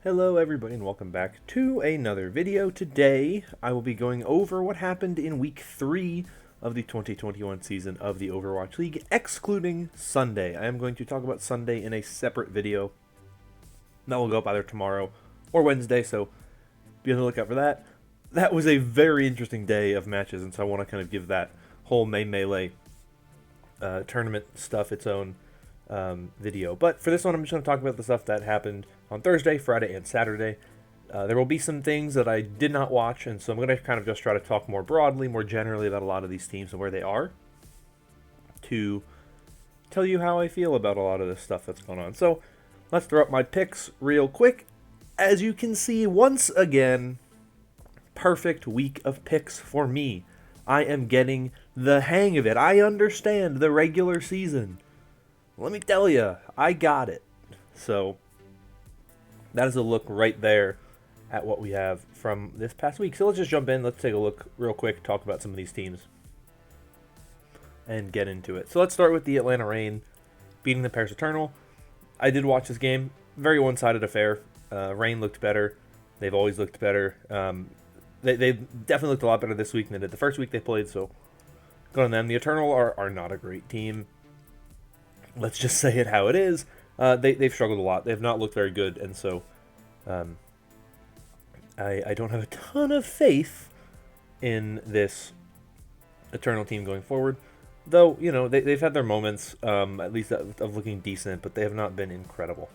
Hello everybody and welcome back to another video. Today I will be going over what happened in week 3 of the 2021 season of the Overwatch League, excluding Sunday. I am going to talk about Sunday in a separate video that will go up either tomorrow or Wednesday, so be on the lookout for that. That was a very interesting day of matches, and so I want to kind of give that whole Melee tournament stuff its own video. But for this one, I'm just going to talk about the stuff that happened on Thursday, Friday, and Saturday. There will be some things that I did not watch, and so I'm going to kind of just try to talk more broadly, more generally about a lot of these teams and where they are, to tell you how I feel about a lot of this stuff that's going on. So let's throw up my picks real quick. As you can see, once again, perfect week of picks for me. I am getting the hang of it. I understand the regular season. Let me tell you, I got it. So that is a look right there at what we have from this past week. So let's just jump in. Let's take a look real quick, talk about some of these teams, and get into it. So let's start with the Atlanta Reign beating the Paris Eternal. I did watch this game. Very one-sided affair. Reign looked better. They've always looked better. They definitely looked a lot better this week than they did the first week they played, so good on them. The Eternal are not a great team. Let's just say it how it is. They've struggled a lot. They have not looked very good, and so I don't have a ton of faith in this Eternal team going forward. Though, you know, they've had their moments, at least of looking decent, but they have not been incredible.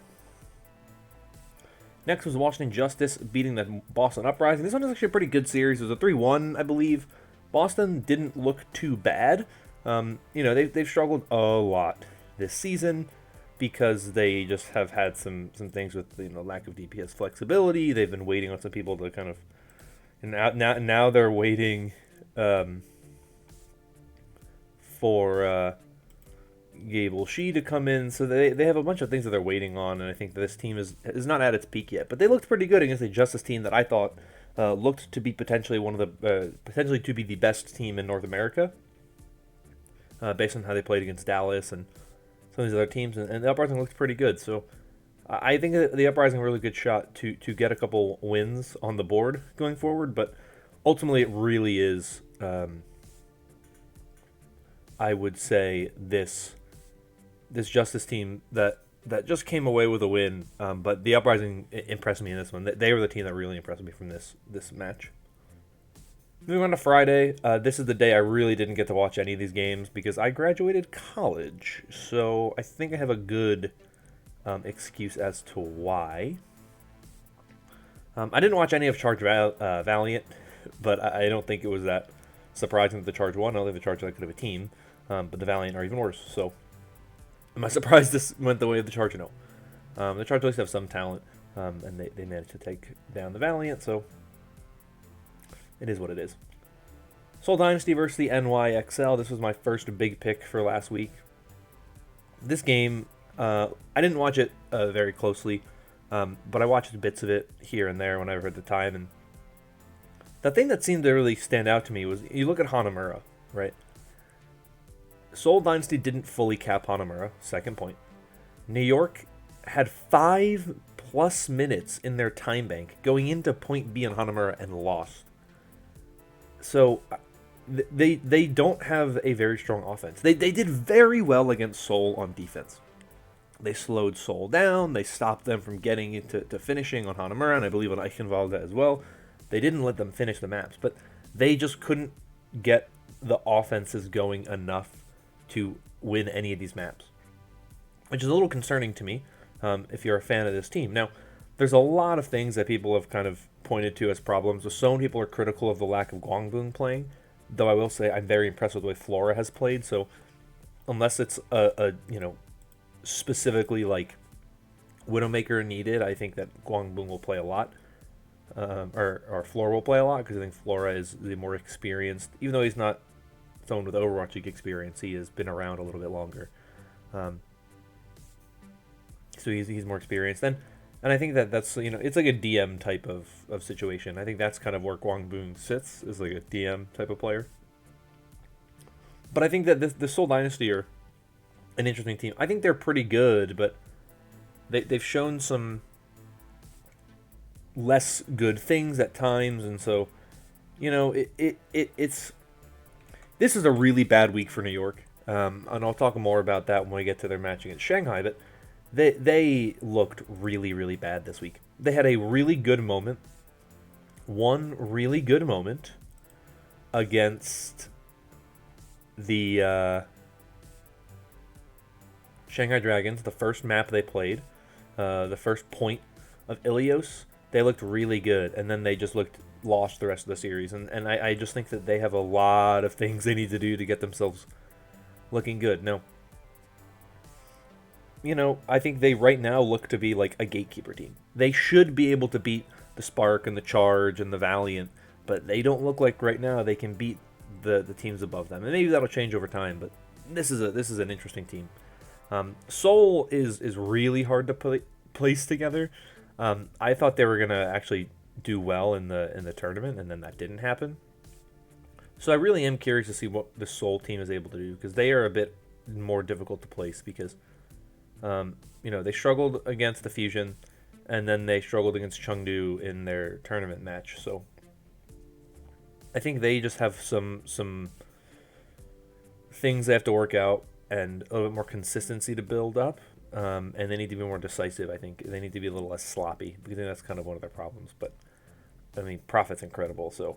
Next was Washington Justice beating the Boston Uprising. This one is actually a pretty good series. It was a 3-1, I believe. Boston didn't look too bad. You know, they've struggled a lot this season because they just have had some things with, you know, lack of DPS flexibility. They've been waiting on some people to kind of, and now they're waiting for Gable Shi to come in. So they have a bunch of things that they're waiting on, and I think this team is not at its peak yet. But they looked pretty good against a Justice team that I thought looked to be potentially one of the potentially to be the best team in North America, based on how they played against Dallas and some of these other teams, and the Uprising looked pretty good. So I think that the Uprising a really good shot to get a couple wins on the board going forward, but ultimately it really is, I would say, this Justice team that just came away with a win, but the Uprising impressed me in this one. They were the team that really impressed me from this match. Moving on to Friday, this is the day I really didn't get to watch any of these games because I graduated college, so I think I have a good excuse as to why. I didn't watch any of Charge Valiant, but I don't think it was that surprising that the Charge won. I don't think the Charge could have a team, but the Valiant are even worse, so am I surprised this went the way of the Charge? No. The Charge at least have some talent, and they managed to take down the Valiant, so it is what it is. Seoul Dynasty versus the NYXL. This was my first big pick for last week. This game, I didn't watch it very closely, but I watched bits of it here and there whenever at the time. And the thing that seemed to really stand out to me was, you look at Hanamura, right? Seoul Dynasty didn't fully cap Hanamura, second point. New York had 5+ minutes in their time bank going into point B on Hanamura and lost. So they don't have a very strong offense. They did very well against Seoul on defense. They slowed Seoul down. They stopped them from getting into finishing on Hanamura, and I believe on Eichenwalde as well. They didn't let them finish the maps, but they just couldn't get the offenses going enough to win any of these maps, which is a little concerning to me if you're a fan of this team. Now, there's a lot of things that people have kind of pointed to as problems. So many people are critical of the lack of Guangbun playing, though I will say I'm very impressed with the way Flora has played. So unless it's a you know, specifically like Widowmaker needed, I think that Guangbun will play a lot, or Flora will play a lot, because I think Flora is the more experienced, even though he's not someone with Overwatch League experience. He has been around a little bit longer, so he's more experienced. And I think that's, you know, it's like a DM type of situation. I think that's kind of where Guangbun sits, is like a DM type of player. But I think that the Seoul Dynasty are an interesting team. I think they're pretty good, but they've shown some less good things at times, and so it's this is a really bad week for New York. And I'll talk more about that when we get to their match against Shanghai. But they looked really, really bad this week. They had a really good moment, one really good moment against the Shanghai Dragons, the first map they played, the first point of Ilios. They looked really good, and then they just looked lost the rest of the series. And I just think that they have a lot of things they need to do to get themselves looking good. No. I think they right now look to be like a gatekeeper team. They should be able to beat the Spark and the Charge and the Valiant, but they don't look like right now they can beat the teams above them. And maybe that'll change over time, but this is an interesting team. Seoul is really hard to place together. I thought they were gonna actually do well in the tournament, and then that didn't happen. So I really am curious to see what the Seoul team is able to do, because they are a bit more difficult to place because they struggled against the Fusion, and then they struggled against Chengdu in their tournament match. So I think they just have some things they have to work out and a little bit more consistency to build up. And they need to be more decisive. I think they need to be a little less sloppy, because I think that's kind of one of their problems. But I mean, Prophet's incredible, so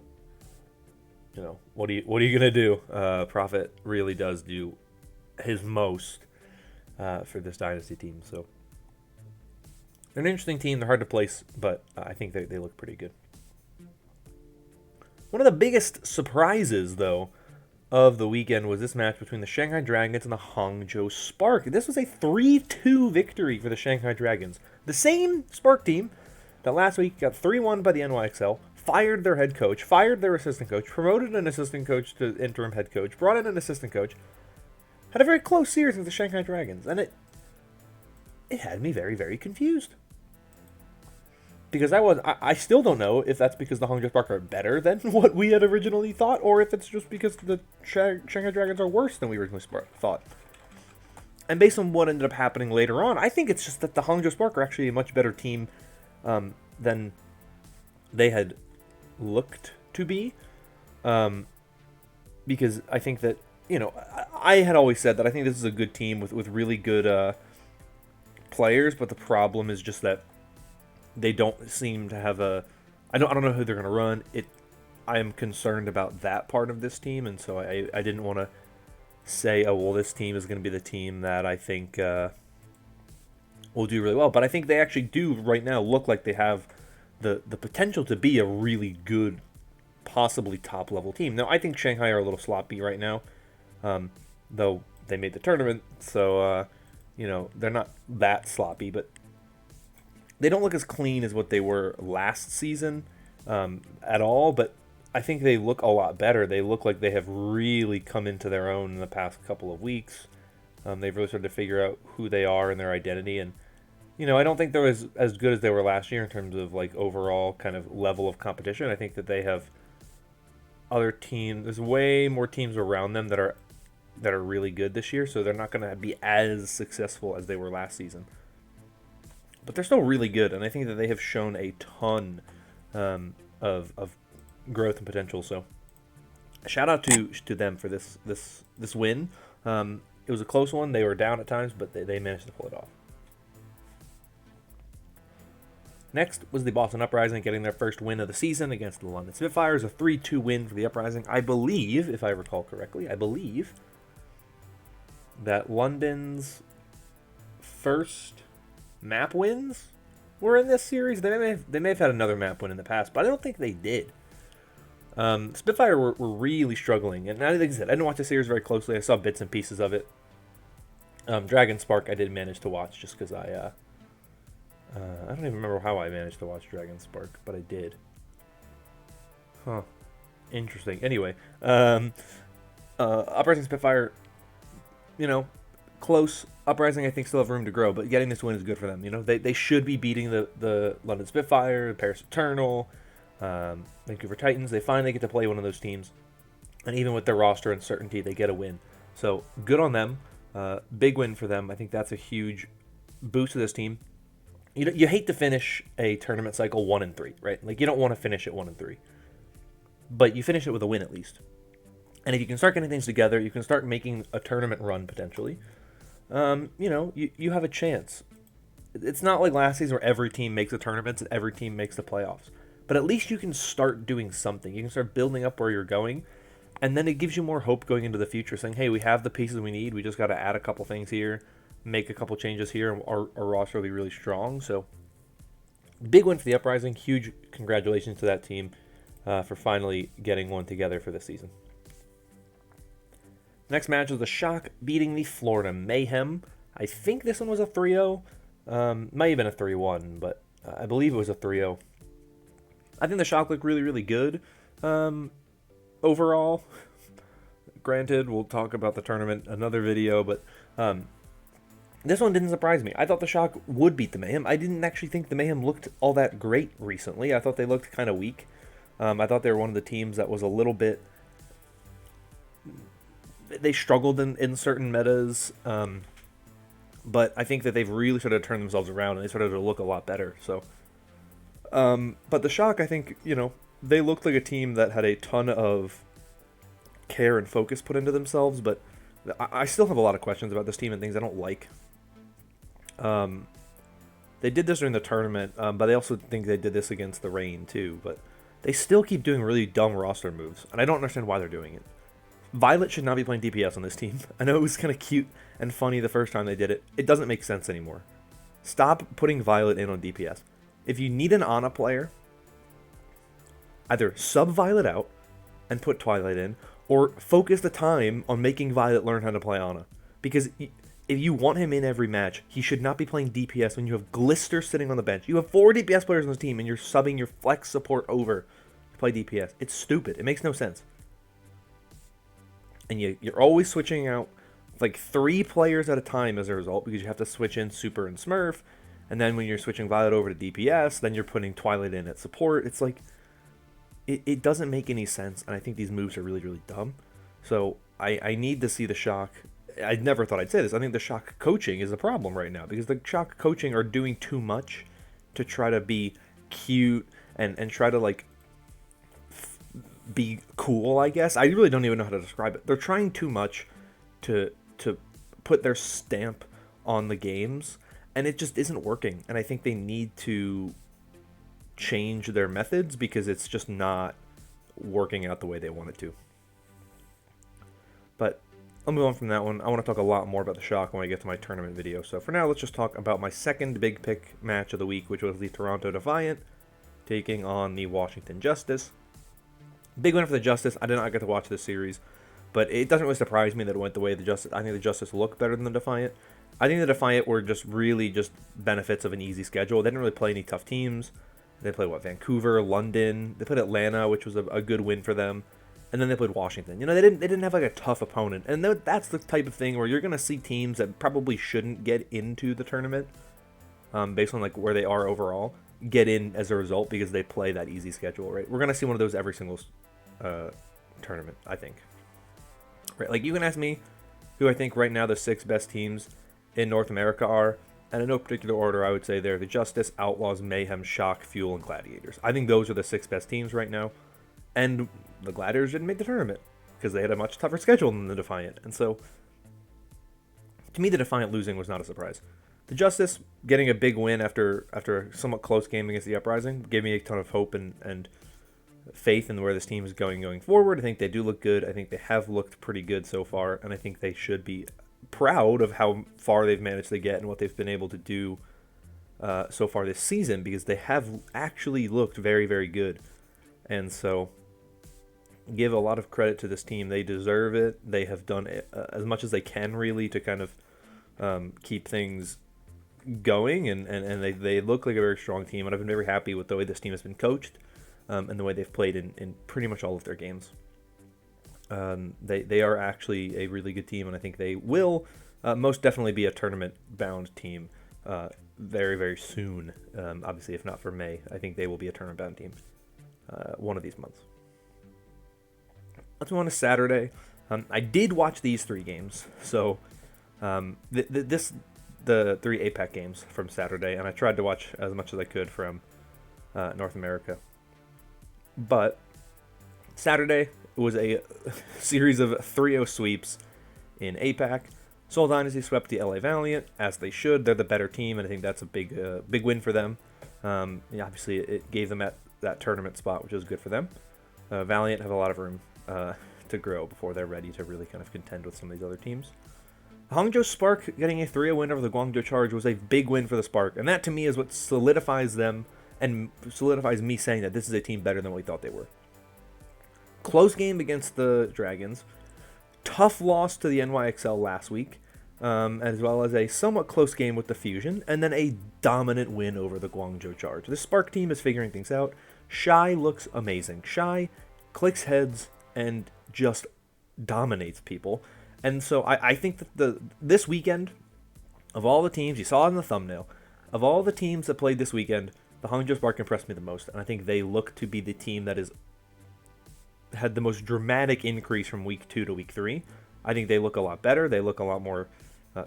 what are you gonna do? Prophet really does do his most for this dynasty team. So they're an interesting team. They're hard to place, but I think they look pretty good. One of the biggest surprises, though, of the weekend was this match between the Shanghai Dragons and the Hangzhou Spark. This was a 3-2 victory for the Shanghai Dragons. The same Spark team that last week got 3-1 by the NYXL, fired their head coach, fired their assistant coach, promoted an assistant coach to interim head coach, brought in an assistant coach, had a very close series with the Shanghai Dragons, and it had me very, very confused. Because I still don't know if that's because the Hangzhou Spark are better than what we had originally thought, or if it's just because the Shanghai Dragons are worse than we originally thought. And based on what ended up happening later on, I think it's just that the Hangzhou Spark are actually a much better team than they had looked to be. Because I think that, I had always said that I think this is a good team with really good players, but the problem is just that they don't seem to have I don't know who they're going to run. I am concerned about that part of this team, and so I didn't want to say, oh, well, this team is going to be the team that I think will do really well. But I think they actually do right now look like they have the potential to be a really good, possibly top-level team. Now, I think Shanghai are a little sloppy right now, though they made the tournament, so, they're not that sloppy, but they don't look as clean as what they were last season at all, but I think they look a lot better. They look like they have really come into their own in the past couple of weeks. They've really started to figure out who they are and their identity, and I don't think they're as good as they were last year in terms of like overall kind of level of competition. I think that they have other teams. There's way more teams around them that are really good this year, so they're not going to be as successful as they were last season. But they're still really good, and I think that they have shown a ton of growth and potential. So, shout out to them for this win. It was a close one. They were down at times, but they managed to pull it off. Next was the Boston Uprising getting their first win of the season against the London Spitfires, a 3-2 win for the Uprising. I believe, if I recall correctly, that London's first map wins were in this series. They may have had another map win in the past, but I don't think they did. Spitfire were really struggling, and like I said, I didn't watch the series very closely. I saw bits and pieces of it. Dragon Spark I did manage to watch just because I don't even remember how I managed to watch Dragon Spark, but I did. Huh. Interesting. Anyway, Uprising Spitfire, close. Uprising, I think, still have room to grow, but getting this win is good for them. They should be beating the London Spitfire, Paris Eternal, Vancouver Titans. They finally get to play one of those teams, and even with their roster uncertainty, they get a win. So good on them. Big win for them. I think that's a huge boost to this team. You hate to finish a tournament cycle 1-3, right? Like you don't want to finish it 1-3, but you finish it with a win at least. And if you can start getting things together, you can start making a tournament run potentially. You have a chance. It's not like last season where every team makes the tournaments and every team makes the playoffs. But at least you can start doing something. You can start building up where you're going. And then it gives you more hope going into the future, saying, hey, we have the pieces we need. We just got to add a couple things here, make a couple changes here, and our roster will be really strong. So, big win for the Uprising. Huge congratulations to that team for finally getting one together for this season. Next match was the Shock beating the Florida Mayhem. I think this one was a 3-0. Might have been a 3-1, but I believe it was a 3-0. I think the Shock looked really, really good overall. Granted, we'll talk about the tournament another video, but this one didn't surprise me. I thought the Shock would beat the Mayhem. I didn't actually think the Mayhem looked all that great recently. I thought they looked kind of weak. I thought they were one of the teams that was a little bit... They struggled in certain metas, but I think that they've really started to turn themselves around, and they started to look a lot better. So, but the Shock, I think, they looked like a team that had a ton of care and focus put into themselves, but I still have a lot of questions about this team and things I don't like. They did this during the tournament, but I also think they did this against the Reign too, but they still keep doing really dumb roster moves, and I don't understand why they're doing it. Violet should not be playing DPS on this team. I know it was kind of cute and funny the first time they did it. It doesn't make sense anymore. Stop putting Violet in on DPS. If you need an Ana player, either sub Violet out and put Twilight in, or focus the time on making Violet learn how to play Ana. Because if you want him in every match, he should not be playing DPS when you have Glister sitting on the bench. You have 4 DPS players on this team, and you're subbing your flex support over to play DPS. It's stupid. It makes no sense. And you're always switching out like 3 players at a time as a result, because you have to switch in Super and Smurf, and then when you're switching Violet over to DPS, then you're putting Twilight in at support. It's like, it doesn't make any sense, and I think these moves are really, really dumb. So I need to see the Shock. I never thought I'd say this. I think the Shock coaching is a problem right now, because the Shock coaching are doing too much to try to be cute and try to like be cool, I guess. I really don't even know how to describe it. They're trying too much to put their stamp on the games, and it just isn't working. And I think they need to change their methods, because it's just not working out the way they want it to. But I'll move on from that one. I want to talk a lot more about the Shock when I get to my tournament video. So for now, let's just talk about my second big pick match of the week, which was the Toronto Defiant taking on the Washington Justice. Big win for the Justice. I did not get to watch this series, but it doesn't really surprise me that it went the way of the Justice. I think the Justice looked better than the Defiant. I think the Defiant were just really just benefits of an easy schedule. They didn't really play any tough teams. They played, Vancouver, London. They played Atlanta, which was a good win for them. And then they played Washington. They didn't have like a tough opponent. And that's the type of thing where you're going to see teams that probably shouldn't get into the tournament, based on like where they are overall, get in as a result because they play that easy schedule, right? We're going to see one of those every single tournament, I think. Right? Like, you can ask me who I think right now the 6 best teams in North America are, and in no particular order, I would say they're the Justice, Outlaws, Mayhem, Shock, Fuel, and Gladiators. I think those are the 6 best teams right now. And the Gladiators didn't make the tournament because they had a much tougher schedule than the Defiant. And so, to me, the Defiant losing was not a surprise. The Justice getting a big win after a somewhat close game against the Uprising gave me a ton of hope and faith in where this team is going forward. I think they do look good. I think they have looked pretty good so far, and I think they should be proud of how far they've managed to get and what they've been able to do so far this season, because they have actually looked very, very good. And so, give a lot of credit to this team. They deserve it. They have done as much as they can, really, to kind of keep things going, and they look like a very strong team, and I've been very happy with the way this team has been coached and the way they've played in pretty much all of their games. They are actually a really good team, and I think they will most definitely be a tournament-bound team very, very soon. Obviously, if not for May, I think they will be a tournament-bound team one of these months. Let's move on to Saturday. I did watch these 3 games, so this the 3 APAC games from Saturday, and I tried to watch as much as I could from North America. But Saturday was a series of 3-0 sweeps in APAC. Seoul Dynasty swept the LA Valiant, as they should. They're the better team, and I think that's a big win for them. Obviously, it gave them that tournament spot, which is good for them. Valiant have a lot of room to grow before they're ready to really kind of contend with some of these other teams. Hangzhou Spark getting a 3-0 win over the Guangzhou Charge was a big win for the Spark, and that to me is what solidifies them and solidifies me saying that this is a team better than we thought they were. Close game against the Dragons. Tough loss to the NYXL last week, as well as a somewhat close game with the Fusion, and then a dominant win over the Guangzhou Charge. The Spark team is figuring things out. Shy looks amazing. Shy clicks heads and just dominates people. And so I think that this weekend, of all the teams, you saw it in the thumbnail, of all the teams that played this weekend, the Hangzhou Spark impressed me the most. And I think they look to be the team that had the most dramatic increase from week 2 to week 3. I think they look a lot better. They look a lot more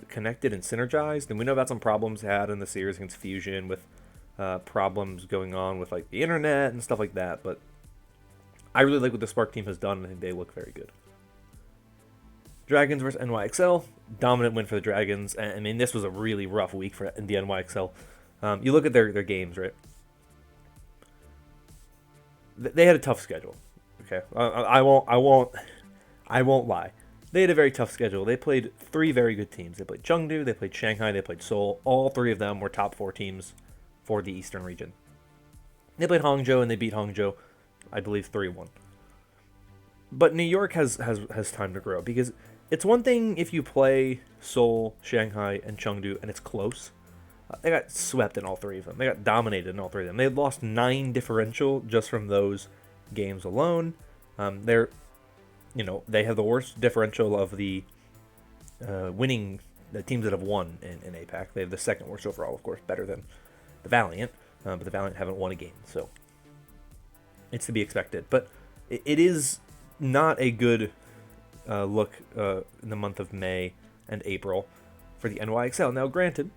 connected and synergized. And we know about some problems they had in the series against Fusion with problems going on with like the internet and stuff like that. But I really like what the Spark team has done, and I think they look very good. Dragons versus NYXL. Dominant win for the Dragons. And I mean, this was a really rough week for the NYXL. You look at their games, right? They had a tough schedule. Okay, I won't lie. They had a very tough schedule. They played 3 very good teams. They played Chengdu, they played Shanghai, they played Seoul. All 3 of them were top 4 teams for the Eastern region. They played Hangzhou, and they beat Hangzhou, I believe, 3-1. But New York has time to grow, because it's one thing if you play Seoul, Shanghai, and Chengdu, and it's close. They got swept in all 3 of them. They got dominated in all 3 of them. They had lost 9 differential just from those games alone. They have the worst differential of the teams that have won in APAC. They have the second worst overall, of course, better than the Valiant, but the Valiant haven't won a game, so it's to be expected. But it is not a good look in the month of May and April for the NYXL. Now, granted,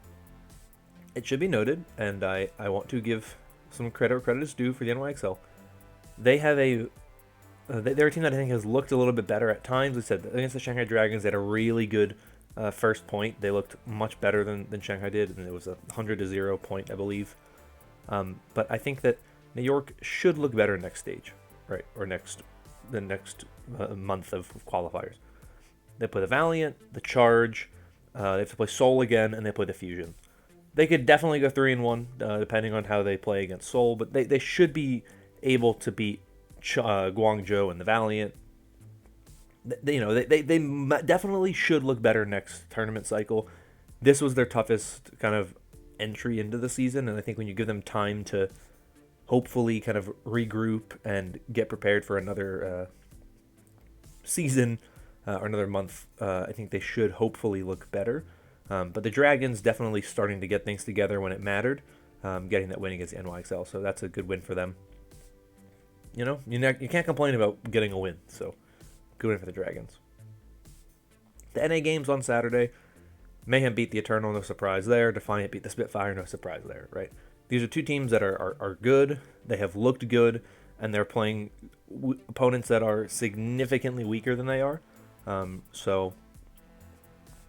it should be noted, and I want to give some credit where credit is due for the NYXL. They have they're a team that I think has looked a little bit better at times. We said against the Shanghai Dragons, they had a really good first point. They looked much better than Shanghai did, and it was a 100-0 point, I believe. But I think that New York should look better next stage, right, or the next month of qualifiers. They play the Valiant, the Charge. They have to play Seoul again, and they play the Fusion. They could definitely go 3-1, depending on how they play against Seoul, but they should be able to beat Guangzhou and the Valiant. They definitely should look better next tournament cycle. This was their toughest kind of entry into the season, and I think when you give them time to hopefully kind of regroup and get prepared for another season or another month, I think they should hopefully look better. But the Dragons definitely starting to get things together when it mattered, getting that win against the NYXL, so that's a good win for them. You can't complain about getting a win, so good win for the Dragons. The NA games on Saturday, Mayhem beat the Eternal, no surprise there. Defiant beat the Spitfire, no surprise there, right? These are 2 teams that are good, they have looked good, and they're playing opponents that are significantly weaker than they are. So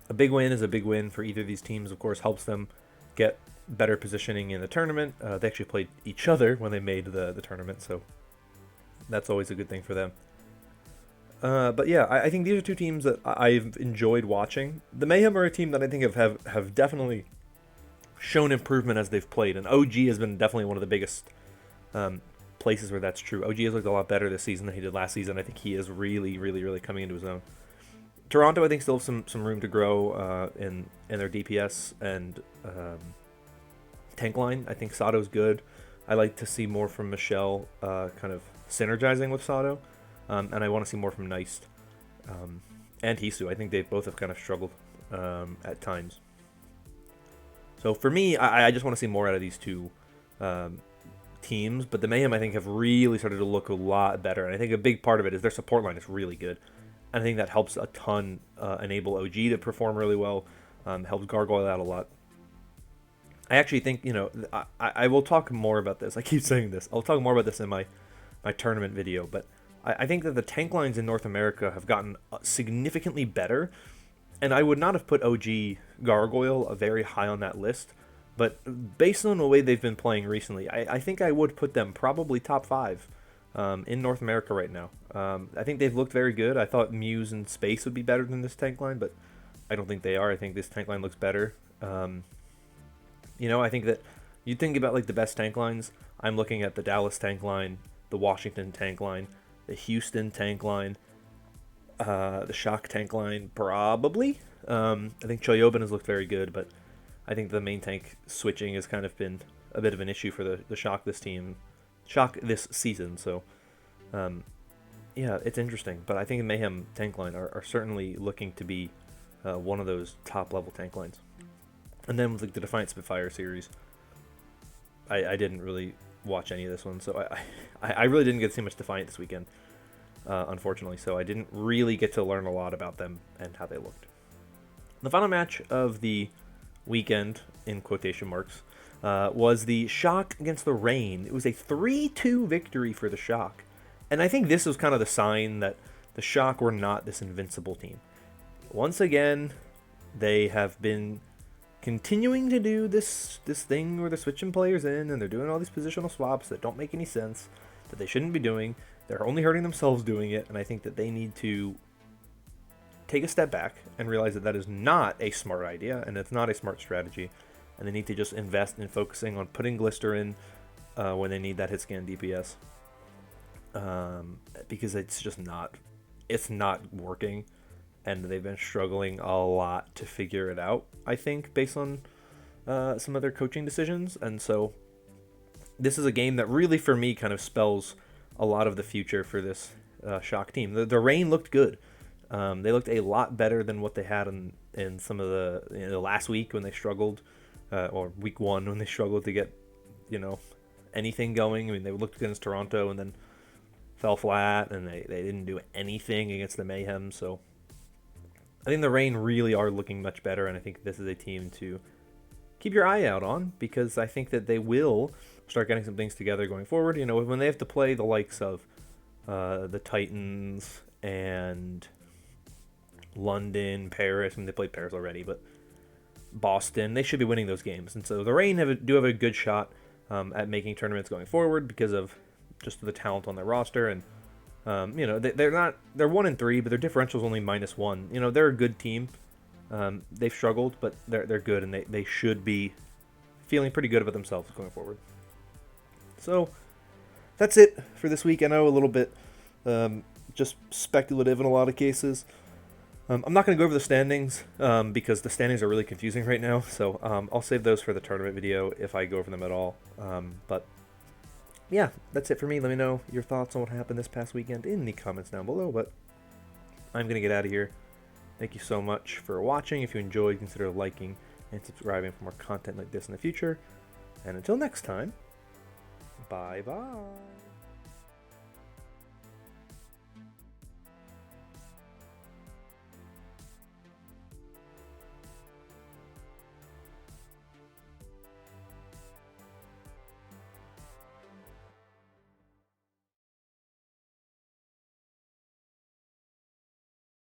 a big win is a big win for either of these teams. Of course, helps them get better positioning in the tournament. They actually played each other when they made the tournament, so that's always a good thing for them. But yeah, I think these are 2 teams that I've enjoyed watching. The Mayhem are a team that I think have definitely shown improvement as they've played, and OG has been definitely one of the biggest places where that's true. OG has looked a lot better this season than he did last season. I think he is really, really, really coming into his own. Toronto, I think, still have some room to grow in their DPS and tank line. I think Sato's good. I like to see more from Michelle kind of synergizing with Sato. And I want to see more from Neist and Hisu. I think they both have kind of struggled at times. So for me, I just want to see more out of these 2 teams. But the Mayhem, I think, have really started to look a lot better. And I think a big part of it is their support line is really good. And I think that helps a ton enable OG to perform really well. Helps Gargoyle out a lot. I actually think, I will talk more about this. I keep saying this. I'll talk more about this in my tournament video, but I think that the tank lines in North America have gotten significantly better, and I would not have put OG Gargoyle very high on that list, but based on the way they've been playing recently, I think I would put them probably top 5 in North America right now. I think they've looked very good. I thought Muse and Space would be better than this tank line, but I don't think they are. I think this tank line looks better. I think that you think about like the best tank lines. I'm looking at the Dallas tank line, the Washington tank line, the Houston tank line, the Shock tank line, probably. I think Choyobin has looked very good, but I think the main tank switching has kind of been a bit of an issue for the Shock this season. So, yeah, it's interesting. But I think the Mayhem tank line are certainly looking to be one of those top level tank lines. And then with like the Defiant Spitfire series, I didn't really watch any of this one, so I really didn't get to see much Defiant this weekend, unfortunately. So I didn't really get to learn a lot about them and how they looked. The final match of the weekend, in quotation marks, was the Shock against the Reign. It was a 3-2 victory for the Shock. And I think this was kind of the sign that the Shock were not this invincible team. Once again, they have been continuing to do this thing where they're switching players in and they're doing all these positional swaps that don't make any sense, that they shouldn't be doing. They're only hurting themselves doing it, and I think that they need to take a step back and realize that that is not a smart idea and it's not a smart strategy, and they need to just invest in focusing on putting Glister in when they need that hit scan DPS, because it's not working. And they've been struggling a lot to figure it out, I think, based on some of their coaching decisions. And so this is a game that really, for me, kind of spells a lot of the future for this Shock team. The Reign looked good. They looked a lot better than what they had in some of the last week when they struggled, or week 1 when they struggled to get, anything going. I mean, they looked against Toronto and then fell flat, and they didn't do anything against the Mayhem, so I think the Reign really are looking much better, and I think this is a team to keep your eye out on, because I think that they will start getting some things together going forward. When they have to play the likes of the Titans and London, Paris. I mean, they played Paris already, but Boston, they should be winning those games. And so the Reign do have a good shot at making tournaments going forward because of just the talent on their roster. And they're 1-3, but their differential is only -1. They're a good team. They've struggled, but they're good, and they should be feeling pretty good about themselves going forward. So that's it for this week. I know a little bit just speculative in a lot of cases. I'm not going to go over the standings because the standings are really confusing right now. So I'll save those for the tournament video if I go over them at all. But yeah, that's it for me. Let me know your thoughts on what happened this past weekend in the comments down below. But I'm going to get out of here. Thank you so much for watching. If you enjoyed, consider liking and subscribing for more content like this in the future. And until next time, bye-bye.